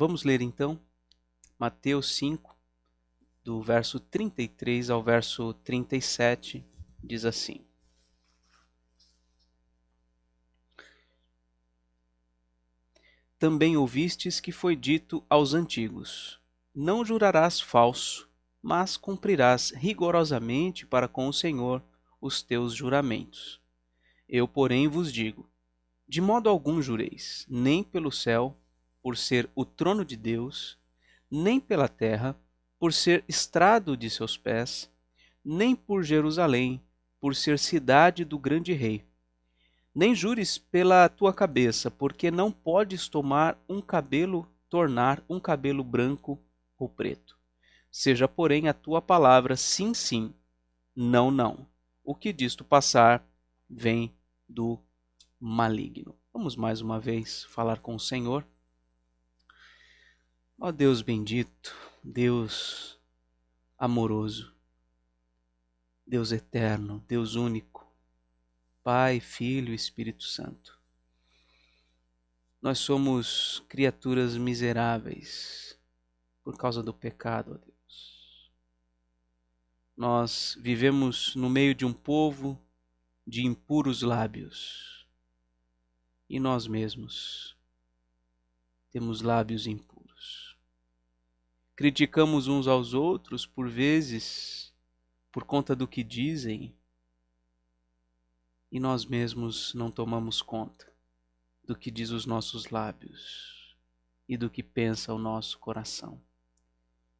Vamos ler então Mateus 5, do verso 33 ao verso 37, diz assim: Também ouvistes que foi dito aos antigos: Não jurarás falso, mas cumprirás rigorosamente para com o Senhor os teus juramentos. Eu, porém, vos digo: de modo algum jureis, nem pelo céu, por ser o trono de Deus, nem pela terra, por ser estrado de seus pés, nem por Jerusalém, por ser cidade do grande rei. Nem jures pela tua cabeça, porque não podes tornar um cabelo branco ou preto. Seja, porém, a tua palavra sim, sim, não, não. O que disto passar vem do maligno. Vamos mais uma vez falar com o Senhor. Ó Deus bendito, Deus amoroso, Deus eterno, Deus único, Pai, Filho e Espírito Santo. Nós somos criaturas miseráveis por causa do pecado, ó Deus. Nós vivemos no meio de um povo de impuros lábios e nós mesmos temos lábios impuros. Criticamos uns aos outros por vezes por conta do que dizem e nós mesmos não tomamos conta do que diz os nossos lábios e do que pensa o nosso coração.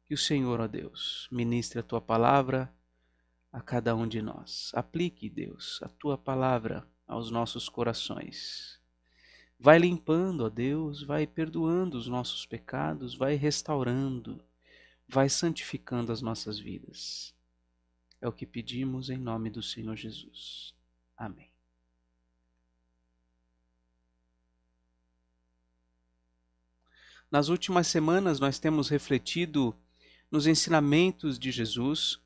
Que o Senhor, ó Deus, ministre a Tua palavra a cada um de nós. Aplique, Deus, a Tua palavra aos nossos corações. Vai limpando, ó Deus, vai perdoando os nossos pecados, vai restaurando, vai santificando as nossas vidas. É o que pedimos em nome do Senhor Jesus. Amém. Nas últimas semanas nós temos refletido nos ensinamentos de Jesus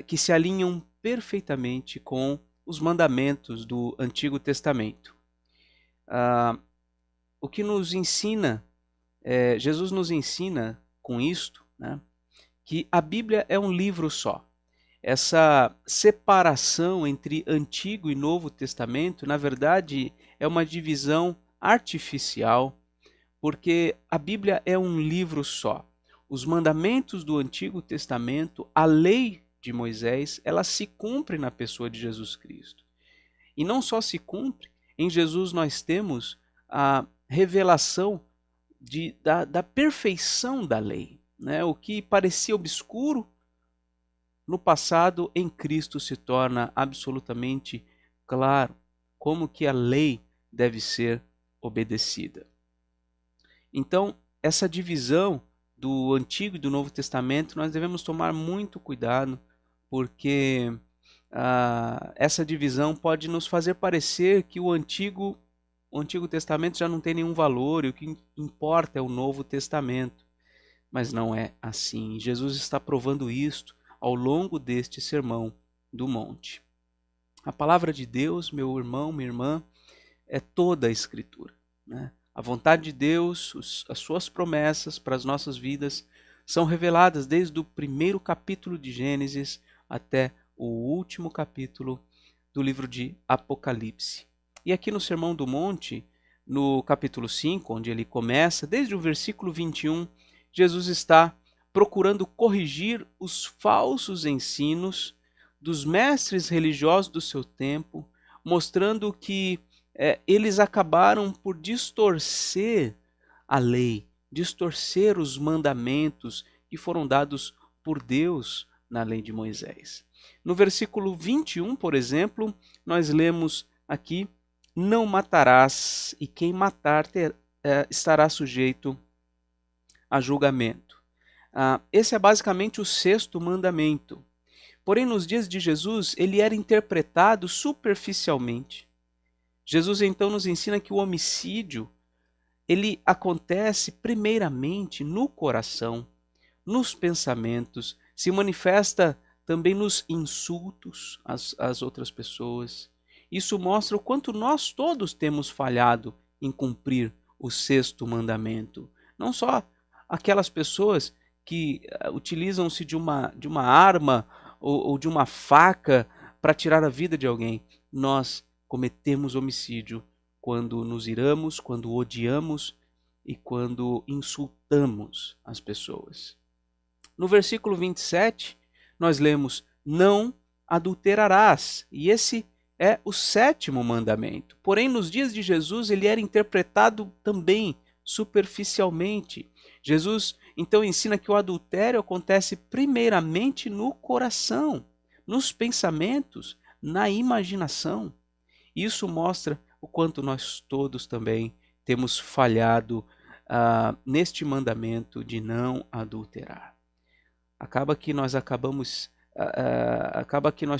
que se alinham perfeitamente com os mandamentos do Antigo Testamento. O que nos ensina, Jesus nos ensina com isto, né, que a Bíblia é um livro só. Essa separação entre Antigo e Novo Testamento, na verdade, é uma divisão artificial, porque a Bíblia é um livro só. Os mandamentos do Antigo Testamento, a lei de Moisés, ela se cumpre na pessoa de Jesus Cristo. E não só se cumpre, em Jesus nós temos a revelação da perfeição da lei. Né? O que parecia obscuro no passado, em Cristo se torna absolutamente claro como que a lei deve ser obedecida. Então, essa divisão do Antigo e do Novo Testamento, nós devemos tomar muito cuidado, porque essa divisão pode nos fazer parecer que o Antigo Testamento já não tem nenhum valor e o que importa é o Novo Testamento. Mas não é assim. Jesus está provando isto ao longo deste Sermão do Monte. A palavra de Deus, meu irmão, minha irmã, é toda a Escritura, né? A vontade de Deus, as suas promessas para as nossas vidas são reveladas desde o primeiro capítulo de Gênesis até o último capítulo do livro de Apocalipse. E aqui no Sermão do Monte, no capítulo 5, onde ele começa, desde o versículo 21, Jesus está procurando corrigir os falsos ensinos dos mestres religiosos do seu tempo, mostrando que eles acabaram por distorcer a lei, distorcer os mandamentos que foram dados por Deus na lei de Moisés. No versículo 21, por exemplo, nós lemos aqui: não matarás, e quem matar estará sujeito a julgamento. Esse é basicamente o sexto mandamento. Porém, nos dias de Jesus, ele era interpretado superficialmente. Jesus então nos ensina que o homicídio, ele acontece primeiramente no coração, nos pensamentos, se manifesta também nos insultos às outras pessoas. Isso mostra o quanto nós todos temos falhado em cumprir o sexto mandamento. Não só aquelas pessoas que utilizam-se de uma arma ou de uma faca para tirar a vida de alguém. Nós cometemos homicídio quando nos iramos, quando odiamos e quando insultamos as pessoas. No versículo 27, nós lemos: não adulterarás. E esse é o 7º mandamento. Porém, nos dias de Jesus, ele era interpretado também superficialmente. Jesus então ensina que o adultério acontece primeiramente no coração, nos pensamentos, na imaginação. Isso mostra o quanto nós todos também temos falhado neste mandamento de não adulterar. Acaba que nós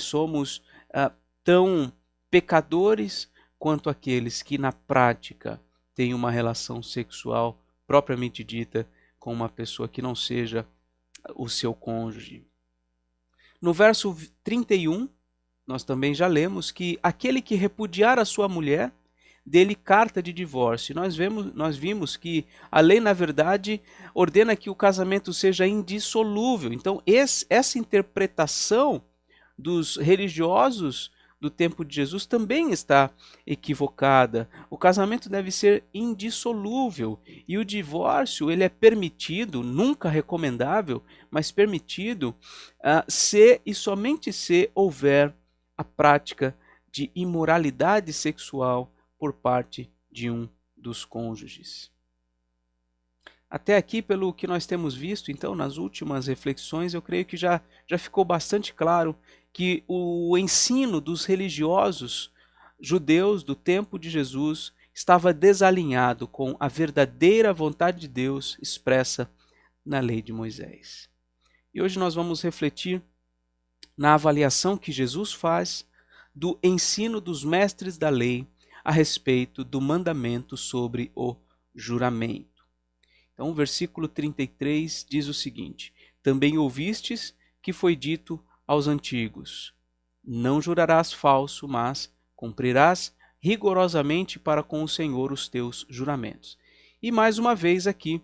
somos tão pecadores quanto aqueles que na prática têm uma relação sexual propriamente dita com uma pessoa que não seja o seu cônjuge. No verso 31, nós também já lemos que aquele que repudiar a sua mulher, dele carta de divórcio. Nós vimos que a lei, na verdade, ordena que o casamento seja indissolúvel. Então, essa interpretação dos religiosos do tempo de Jesus também está equivocada. O casamento deve ser indissolúvel e o divórcio ele é permitido, nunca recomendável, mas permitido se e somente se houver a prática de imoralidade sexual por parte de um dos cônjuges. Até aqui, pelo que nós temos visto, então, nas últimas reflexões, eu creio que já ficou bastante claro que o ensino dos religiosos judeus do tempo de Jesus estava desalinhado com a verdadeira vontade de Deus expressa na lei de Moisés. E hoje nós vamos refletir na avaliação que Jesus faz do ensino dos mestres da lei a respeito do mandamento sobre o juramento. Então, o versículo 33 diz o seguinte: também ouvistes que foi dito aos antigos: não jurarás falso, mas cumprirás rigorosamente para com o Senhor os teus juramentos. E mais uma vez aqui,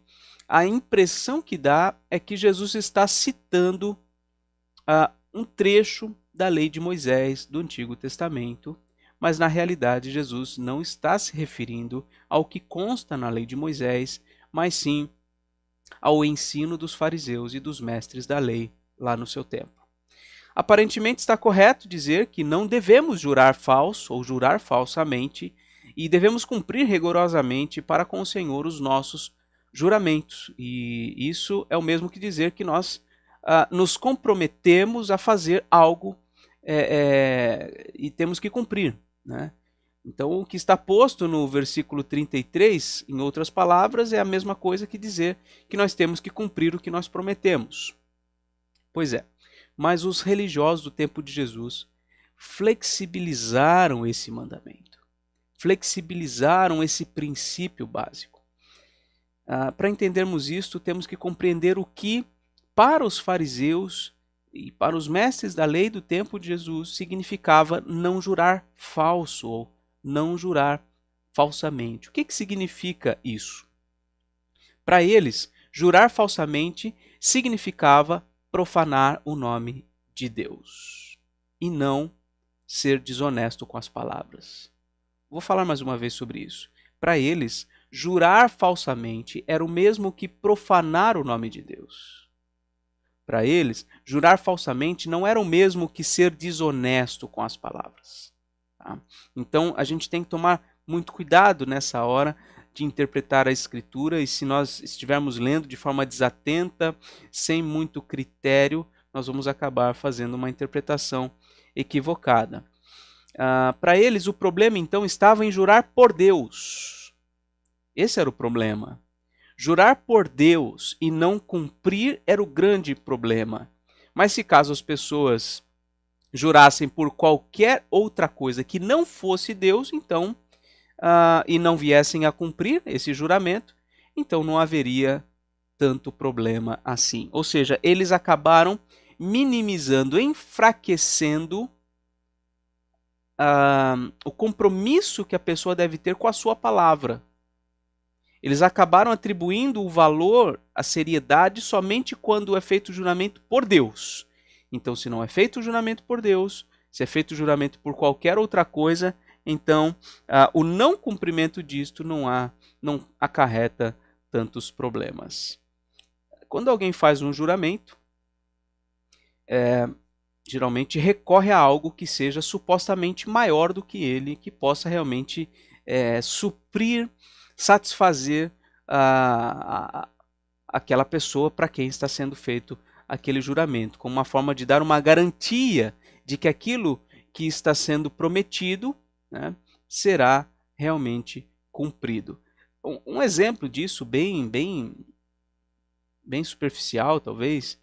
a impressão que dá é que Jesus está citando um trecho da lei de Moisés do Antigo Testamento, mas na realidade Jesus não está se referindo ao que consta na lei de Moisés, mas sim ao ensino dos fariseus e dos mestres da lei lá no seu tempo. Aparentemente está correto dizer que não devemos jurar falso ou jurar falsamente e devemos cumprir rigorosamente para com o Senhor os nossos juramentos. E isso é o mesmo que dizer que nós nos comprometemos a fazer algo e temos que cumprir, né? Então, o que está posto no versículo 33, em outras palavras, é a mesma coisa que dizer que nós temos que cumprir o que nós prometemos. Pois é, mas os religiosos do tempo de Jesus flexibilizaram esse mandamento, flexibilizaram esse princípio básico. Para entendermos isto, temos que compreender o que, para os fariseus e para os mestres da lei do tempo de Jesus, significava não jurar falso ou não jurar falsamente. O que significa isso? Para eles, jurar falsamente significava profanar o nome de Deus e não ser desonesto com as palavras. Vou falar mais uma vez sobre isso. Para eles, jurar falsamente era o mesmo que profanar o nome de Deus. Para eles, jurar falsamente não era o mesmo que ser desonesto com as palavras. Tá? Então, a gente tem que tomar muito cuidado nessa hora de interpretar a Escritura, e se nós estivermos lendo de forma desatenta, sem muito critério, nós vamos acabar fazendo uma interpretação equivocada. Para eles, o problema então estava em jurar por Deus. Esse era o problema. Jurar por Deus e não cumprir era o grande problema. Mas se caso as pessoas jurassem por qualquer outra coisa que não fosse Deus, então, e não viessem a cumprir esse juramento, então não haveria tanto problema assim. Ou seja, eles acabaram minimizando, enfraquecendo o compromisso que a pessoa deve ter com a sua palavra. Eles acabaram atribuindo o valor, a seriedade, somente quando é feito o juramento por Deus. Então, se não é feito o juramento por Deus, se é feito o juramento por qualquer outra coisa, então o não cumprimento disto não acarreta tantos problemas. Quando alguém faz um juramento, geralmente recorre a algo que seja supostamente maior do que ele, que possa realmente suprir, satisfazer aquela pessoa para quem está sendo feito aquele juramento, como uma forma de dar uma garantia de que aquilo que está sendo prometido, né, será realmente cumprido. Um exemplo disso bem superficial, talvez,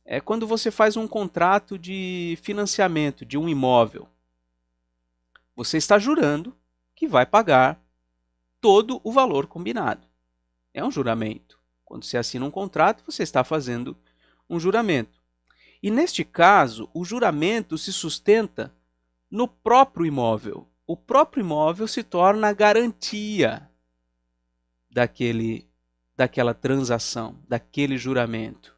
é quando você faz um contrato de financiamento de um imóvel. Você está jurando que vai pagar todo o valor combinado. É um juramento. Quando você assina um contrato, você está fazendo um juramento. E neste caso, o juramento se sustenta no próprio imóvel. O próprio imóvel se torna a garantia daquela transação, daquele juramento.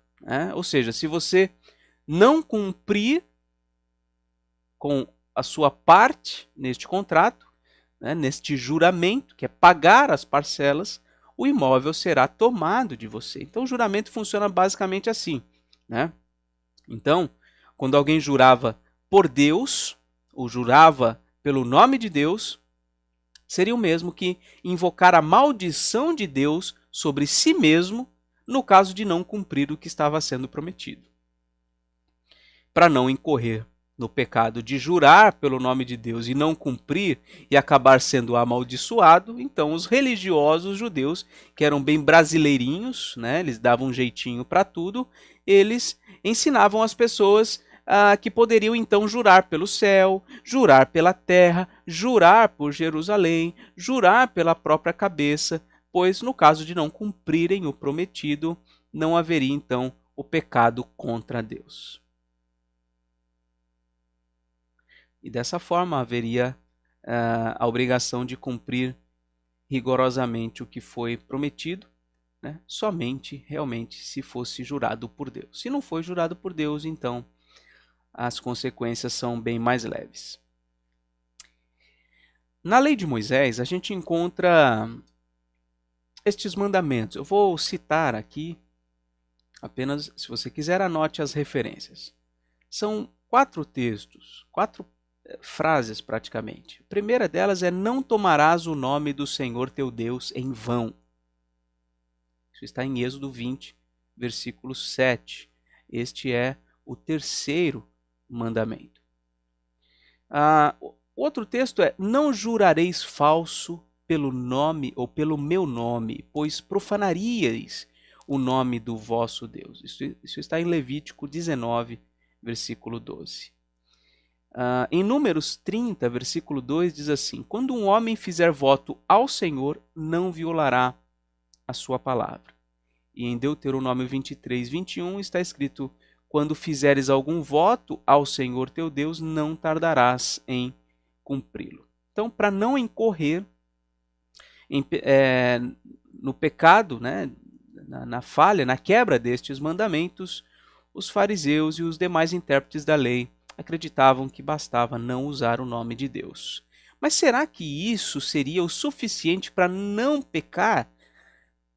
Ou seja, se você não cumprir com a sua parte neste contrato, neste juramento, que é pagar as parcelas, o imóvel será tomado de você. Então, o juramento funciona basicamente assim. Então, quando alguém jurava por Deus, ou jurava pelo nome de Deus, seria o mesmo que invocar a maldição de Deus sobre si mesmo, no caso de não cumprir o que estava sendo prometido. Para não incorrer no pecado de jurar pelo nome de Deus e não cumprir e acabar sendo amaldiçoado, então os religiosos judeus, que eram bem brasileirinhos, eles davam um jeitinho para tudo, eles ensinavam as pessoas que poderiam então jurar pelo céu, jurar pela terra, jurar por Jerusalém, jurar pela própria cabeça, pois no caso de não cumprirem o prometido, não haveria então o pecado contra Deus. E dessa forma haveria a obrigação de cumprir rigorosamente o que foi prometido, somente realmente se fosse jurado por Deus. Se não foi jurado por Deus, então as consequências são bem mais leves. Na lei de Moisés, a gente encontra estes mandamentos. Eu vou citar aqui, apenas se você quiser anote as referências. São 4 textos, 4 frases praticamente. A primeira delas é: não tomarás o nome do Senhor teu Deus em vão. Isso está em Êxodo 20, versículo 7. Este é o terceiro mandamento. Outro texto é: não jurareis falso pelo nome ou pelo meu nome, pois profanaríeis o nome do vosso Deus. Isso está em Levítico 19, versículo 12. Em Números 30, versículo 2, diz assim: quando um homem fizer voto ao Senhor, não violará a sua palavra. E em Deuteronômio 23, 21 está escrito: quando fizeres algum voto ao Senhor teu Deus, não tardarás em cumpri-lo. Então, para não incorrer no pecado, na falha, na quebra destes mandamentos, os fariseus e os demais intérpretes da lei acreditavam que bastava não usar o nome de Deus. Mas será que isso seria o suficiente para não pecar,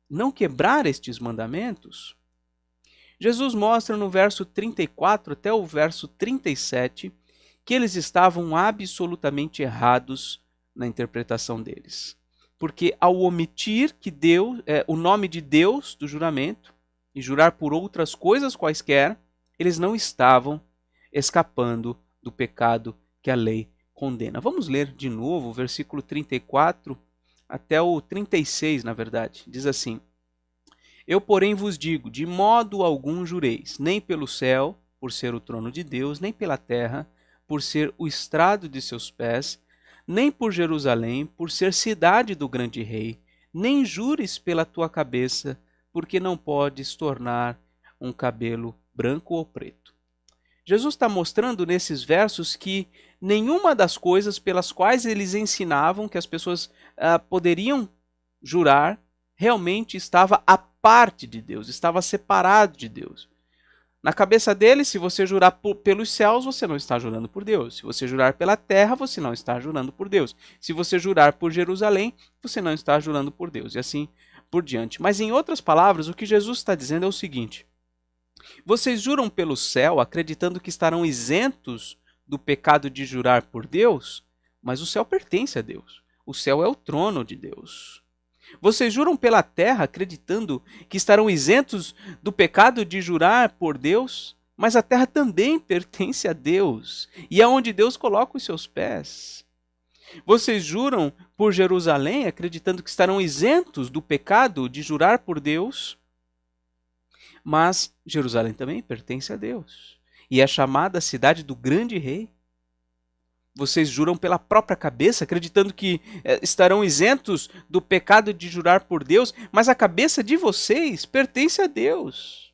não quebrar estes mandamentos? Jesus mostra no verso 34 até o verso 37 que eles estavam absolutamente errados na interpretação deles. Porque ao omitir que o nome de Deus do juramento e jurar por outras coisas quaisquer, eles não estavam escapando do pecado que a lei condena. Vamos ler de novo o versículo 34 até o 36, na verdade. Diz assim: eu, porém, vos digo, de modo algum jureis, nem pelo céu, por ser o trono de Deus, nem pela terra, por ser o estrado de seus pés, nem por Jerusalém, por ser cidade do grande rei, nem jures pela tua cabeça, porque não podes tornar um cabelo branco ou preto. Jesus está mostrando nesses versos que nenhuma das coisas pelas quais eles ensinavam que as pessoas poderiam jurar realmente estava à parte de Deus, estava separado de Deus. Na cabeça dele, se você jurar pelos céus, você não está jurando por Deus. Se você jurar pela terra, você não está jurando por Deus. Se você jurar por Jerusalém, você não está jurando por Deus. E assim por diante. Mas em outras palavras, o que Jesus está dizendo é o seguinte: vocês juram pelo céu, acreditando que estarão isentos do pecado de jurar por Deus, mas o céu pertence a Deus. O céu é o trono de Deus. Vocês juram pela terra, acreditando que estarão isentos do pecado de jurar por Deus, mas a terra também pertence a Deus, e é onde Deus coloca os seus pés. Vocês juram por Jerusalém, acreditando que estarão isentos do pecado de jurar por Deus, mas Jerusalém também pertence a Deus, e é chamada a cidade do grande rei. Vocês juram pela própria cabeça, acreditando que estarão isentos do pecado de jurar por Deus, mas a cabeça de vocês pertence a Deus.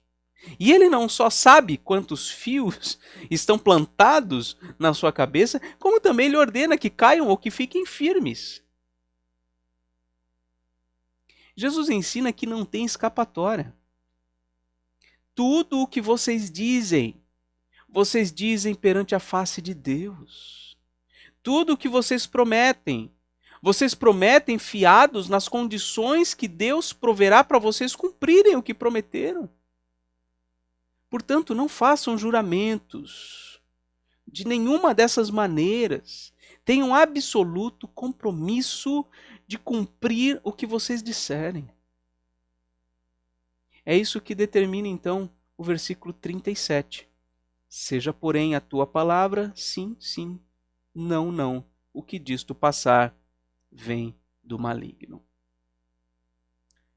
E ele não só sabe quantos fios estão plantados na sua cabeça, como também lhe ordena que caiam ou que fiquem firmes. Jesus ensina que não tem escapatória. Tudo o que vocês dizem perante a face de Deus. Tudo o que vocês prometem fiados nas condições que Deus proverá para vocês cumprirem o que prometeram. Portanto, não façam juramentos de nenhuma dessas maneiras. Tenham absoluto compromisso de cumprir o que vocês disserem. É isso que determina então o versículo 37. Seja, porém, a tua palavra sim, sim, não, não. O que disto passar vem do maligno.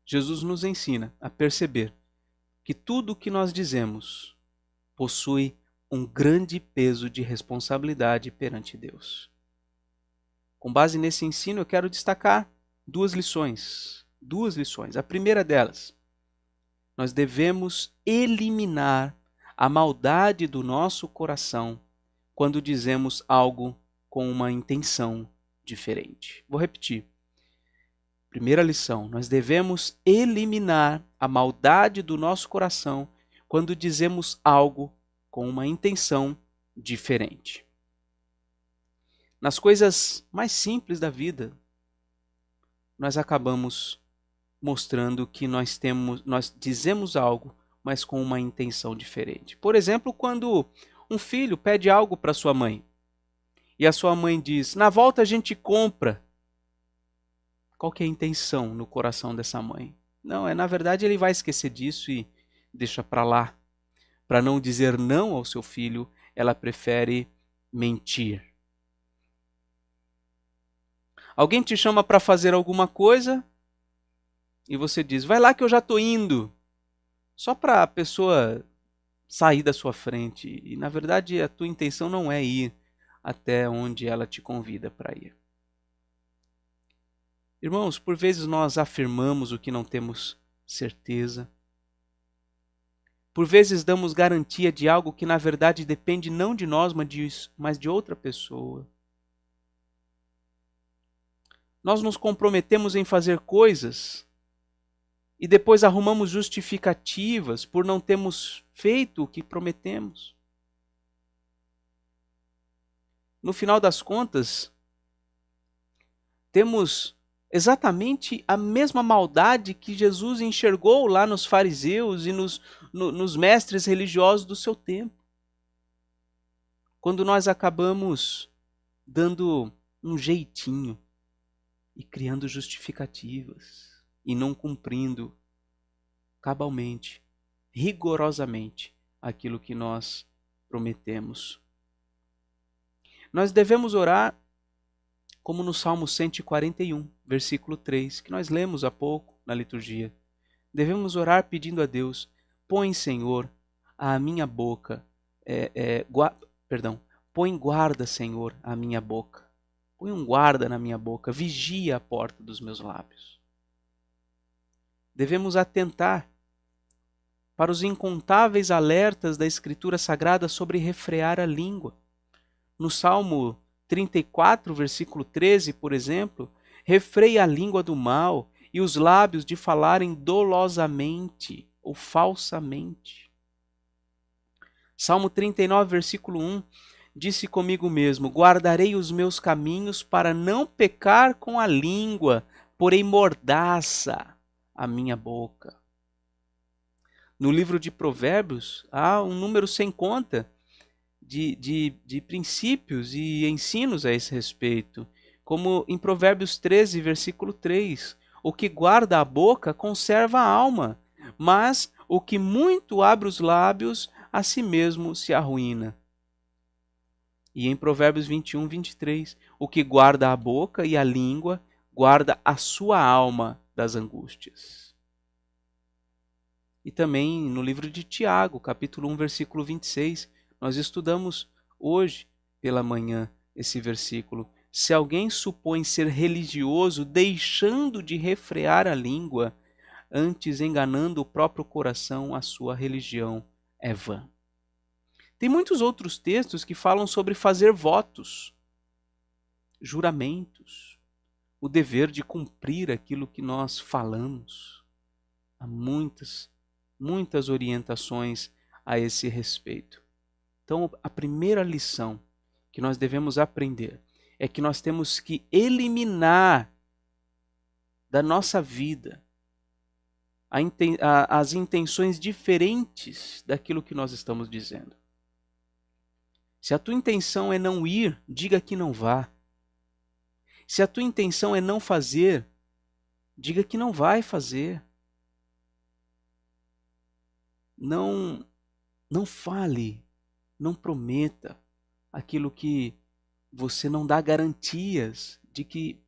Jesus nos ensina a perceber que tudo o que nós dizemos possui um grande peso de responsabilidade perante Deus. Com base nesse ensino, eu quero destacar duas lições. A primeira delas, nós devemos eliminar a maldade do nosso coração quando dizemos algo com uma intenção diferente. Vou repetir. Primeira lição, nós devemos eliminar a maldade do nosso coração quando dizemos algo com uma intenção diferente. Nas coisas mais simples da vida, nós acabamos mostrando que nós dizemos algo, mas com uma intenção diferente. Por exemplo, quando um filho pede algo para sua mãe, e a sua mãe diz, na volta a gente compra. Qual que é a intenção no coração dessa mãe? Não, na verdade ele vai esquecer disso e deixa para lá. Para não dizer não ao seu filho, ela prefere mentir. Alguém te chama para fazer alguma coisa e você diz, vai lá que eu já estou indo. Só para a pessoa sair da sua frente. E na verdade a tua intenção não é ir até onde ela te convida para ir. Irmãos, por vezes nós afirmamos o que não temos certeza. Por vezes damos garantia de algo que na verdade depende não de nós, mas de outra pessoa. Nós nos comprometemos em fazer coisas e depois arrumamos justificativas por não termos feito o que prometemos. No final das contas, temos exatamente a mesma maldade que Jesus enxergou lá nos fariseus e nos mestres religiosos do seu tempo. Quando nós acabamos dando um jeitinho e criando justificativas e não cumprindo cabalmente, rigorosamente, aquilo que nós prometemos. Nós devemos orar como no Salmo 141, versículo 3, que nós lemos há pouco na liturgia. Devemos orar pedindo a Deus, põe, Senhor, a minha boca, põe guarda, Senhor, a minha boca. Põe um guarda na minha boca, vigia a porta dos meus lábios. Devemos atentar para os incontáveis alertas da Escritura Sagrada sobre refrear a língua. No Salmo 34, versículo 13, por exemplo, refreia a língua do mal e os lábios de falarem dolosamente ou falsamente. Salmo 39, versículo 1, disse comigo mesmo: guardarei os meus caminhos para não pecar com a língua, porém mordaça a minha boca. No livro de Provérbios, há um número sem conta de princípios e ensinos a esse respeito. Como em Provérbios 13, versículo 3, o que guarda a boca conserva a alma, mas o que muito abre os lábios, a si mesmo se arruína. E em Provérbios 21, 23, o que guarda a boca e a língua, guarda a sua alma das angústias. E também no livro de Tiago, capítulo 1, versículo 26, nós estudamos hoje pela manhã esse versículo. Se alguém supõe ser religioso, deixando de refrear a língua, antes enganando o próprio coração, a sua religião é vã. Tem muitos outros textos que falam sobre fazer votos, juramentos, o dever de cumprir aquilo que nós falamos. Há muitas orientações a esse respeito. Então, a primeira lição que nós devemos aprender é que nós temos que eliminar da nossa vida as intenções diferentes daquilo que nós estamos dizendo. Se a tua intenção é não ir, diga que não vá. Se a tua intenção é não fazer, diga que não vai fazer. Não fale, não prometa aquilo que você não dá garantias de que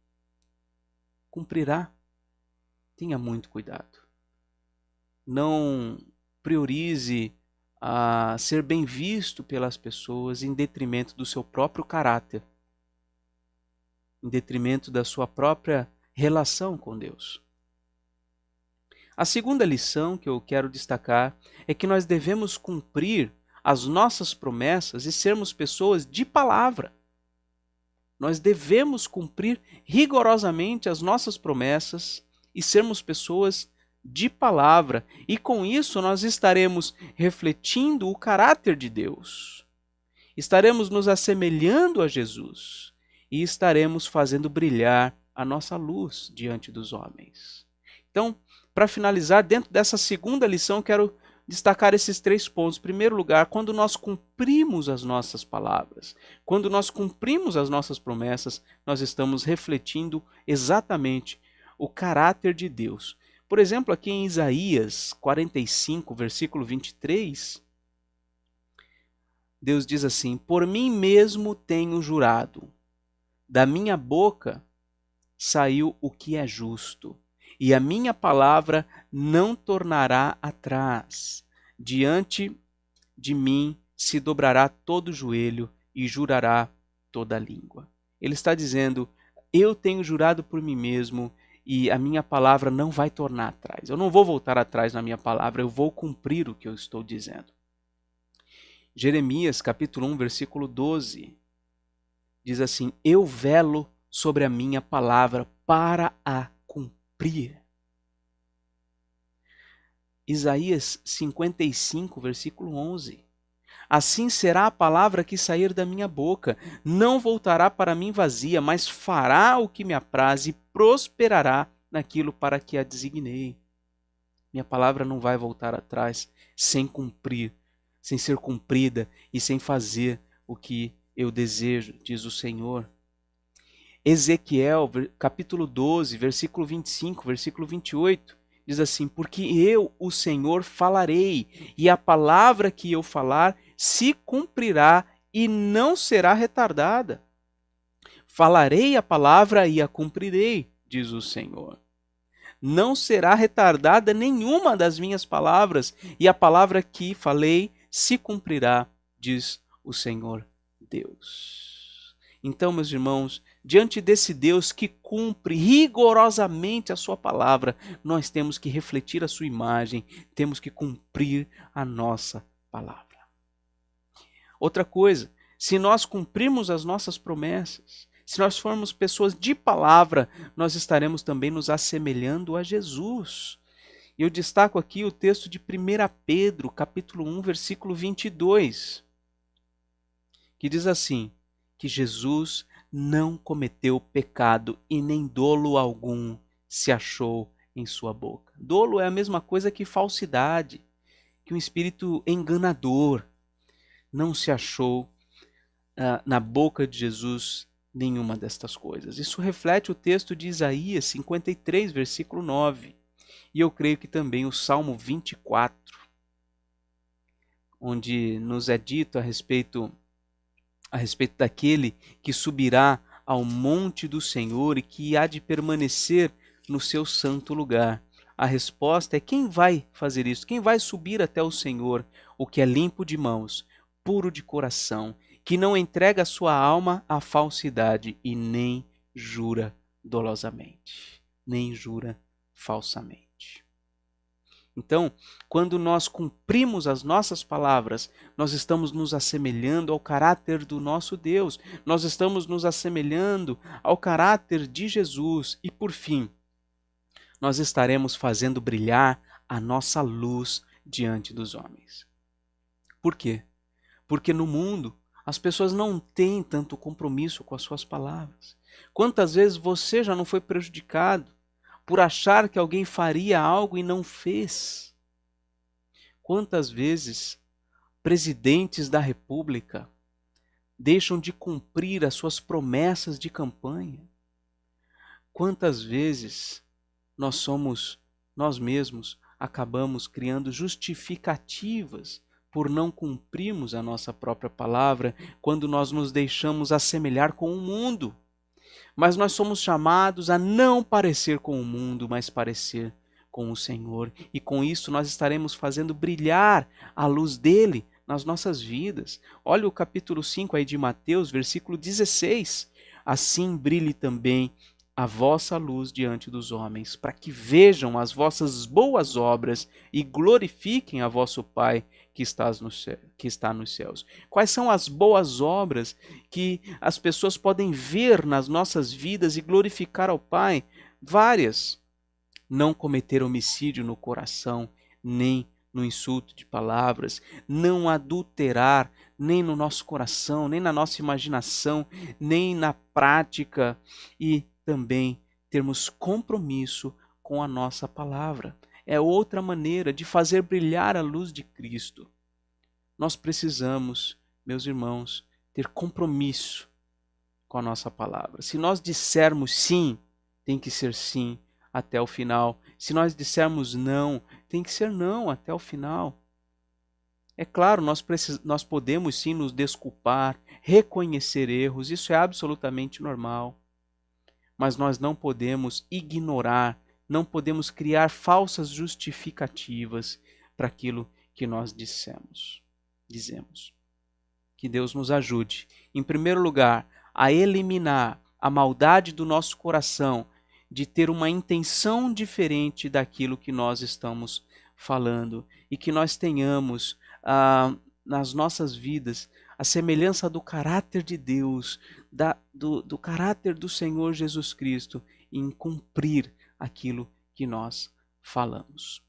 cumprirá. Tenha muito cuidado. Não priorize a ser bem visto pelas pessoas em detrimento do seu próprio caráter, em detrimento da sua própria relação com Deus. A segunda lição que eu quero destacar é que nós devemos cumprir as nossas promessas e sermos pessoas de palavra. Nós devemos cumprir rigorosamente as nossas promessas e sermos pessoas de palavra. E com isso nós estaremos refletindo o caráter de Deus. Estaremos nos assemelhando a Jesus e estaremos fazendo brilhar a nossa luz diante dos homens. Então, para finalizar, dentro dessa segunda lição, quero destacar esses 3 pontos. Em primeiro lugar, quando nós cumprimos as nossas palavras, quando nós cumprimos as nossas promessas, nós estamos refletindo exatamente o caráter de Deus. Por exemplo, aqui em Isaías 45, versículo 23, Deus diz assim: por mim mesmo tenho jurado, da minha boca saiu o que é justo, e a minha palavra não tornará atrás. Diante de mim se dobrará todo joelho e jurará toda língua. Ele está dizendo: eu tenho jurado por mim mesmo e a minha palavra não vai tornar atrás. Eu não vou voltar atrás na minha palavra, eu vou cumprir o que eu estou dizendo. Jeremias capítulo 1, versículo 12, diz assim: eu velo sobre a minha palavra para a cumprir. Isaías 55, versículo 11. Assim será a palavra que sair da minha boca, não voltará para mim vazia, mas fará o que me apraz e prosperará naquilo para que a designei. Minha palavra não vai voltar atrás sem cumprir, sem ser cumprida e sem fazer o que eu desejo, diz o Senhor. Ezequiel, capítulo 12, versículo 25, versículo 28, diz assim: porque eu, o Senhor, falarei, e a palavra que eu falar se cumprirá e não será retardada. Falarei a palavra e a cumprirei, diz o Senhor. Não será retardada nenhuma das minhas palavras, e a palavra que falei se cumprirá, diz o Senhor Deus. Então, meus irmãos, diante desse Deus que cumpre rigorosamente a sua palavra, nós temos que refletir a sua imagem, temos que cumprir a nossa palavra. Outra coisa, se nós cumprirmos as nossas promessas, Se nós formos pessoas de palavra, nós estaremos também nos assemelhando a Jesus. E eu destaco aqui o texto de 1 Pedro, capítulo 1, versículo 22, que diz assim, que Jesus não cometeu pecado e nem dolo algum se achou em sua boca. Dolo é a mesma coisa que falsidade, que um espírito enganador. Não se achou na boca de Jesus nenhuma destas coisas. Isso reflete o texto de Isaías 53, versículo 9. E eu creio que também o Salmo 24, onde nos é dito a respeito daquele que subirá ao monte do Senhor e que há de permanecer no seu santo lugar. A resposta é: quem vai fazer isso? Quem vai subir até o Senhor? O que é limpo de mãos, puro de coração, que não entrega a sua alma à falsidade e nem jura dolosamente, nem jura falsamente. Então, quando nós cumprimos as nossas palavras, nós estamos nos assemelhando ao caráter do nosso Deus, nós estamos nos assemelhando ao caráter de Jesus e, por fim, nós estaremos fazendo brilhar a nossa luz diante dos homens. Por quê? Porque no mundo as pessoas não têm tanto compromisso com as suas palavras. Quantas vezes você já não foi prejudicado por achar que alguém faria algo e não fez? Quantas vezes presidentes da República deixam de cumprir as suas promessas de campanha? Quantas vezes nós mesmos acabamos criando justificativas por não cumprirmos a nossa própria palavra quando nós nos deixamos assemelhar com o mundo? Mas nós somos chamados a não parecer com o mundo, mas parecer com o Senhor. E com isso nós estaremos fazendo brilhar a luz dele nas nossas vidas. Olha o capítulo 5 aí de Mateus, versículo 16. Assim brilhe também a vossa luz diante dos homens, para que vejam as vossas boas obras e glorifiquem a vosso Pai que está nos céus. Quais são as boas obras que as pessoas podem ver nas nossas vidas e glorificar ao Pai? Várias. Não cometer homicídio no coração, nem no insulto de palavras, não adulterar, nem no nosso coração, nem na nossa imaginação, nem na prática, e também termos compromisso com a nossa palavra. É outra maneira de fazer brilhar a luz de Cristo. Nós precisamos, meus irmãos, ter compromisso com a nossa palavra. Se nós dissermos sim, tem que ser sim até o final. Se nós dissermos não, tem que ser não até o final. É claro, nós podemos sim nos desculpar, reconhecer erros, isso é absolutamente normal. Mas nós não podemos ignorar, não podemos criar falsas justificativas para aquilo que nós dizemos. Que Deus nos ajude, em primeiro lugar, a eliminar a maldade do nosso coração, de ter uma intenção diferente daquilo que nós estamos falando, e que nós tenhamos nas nossas vidas a semelhança do caráter de Deus, do caráter do Senhor Jesus Cristo, em cumprir aquilo que nós falamos.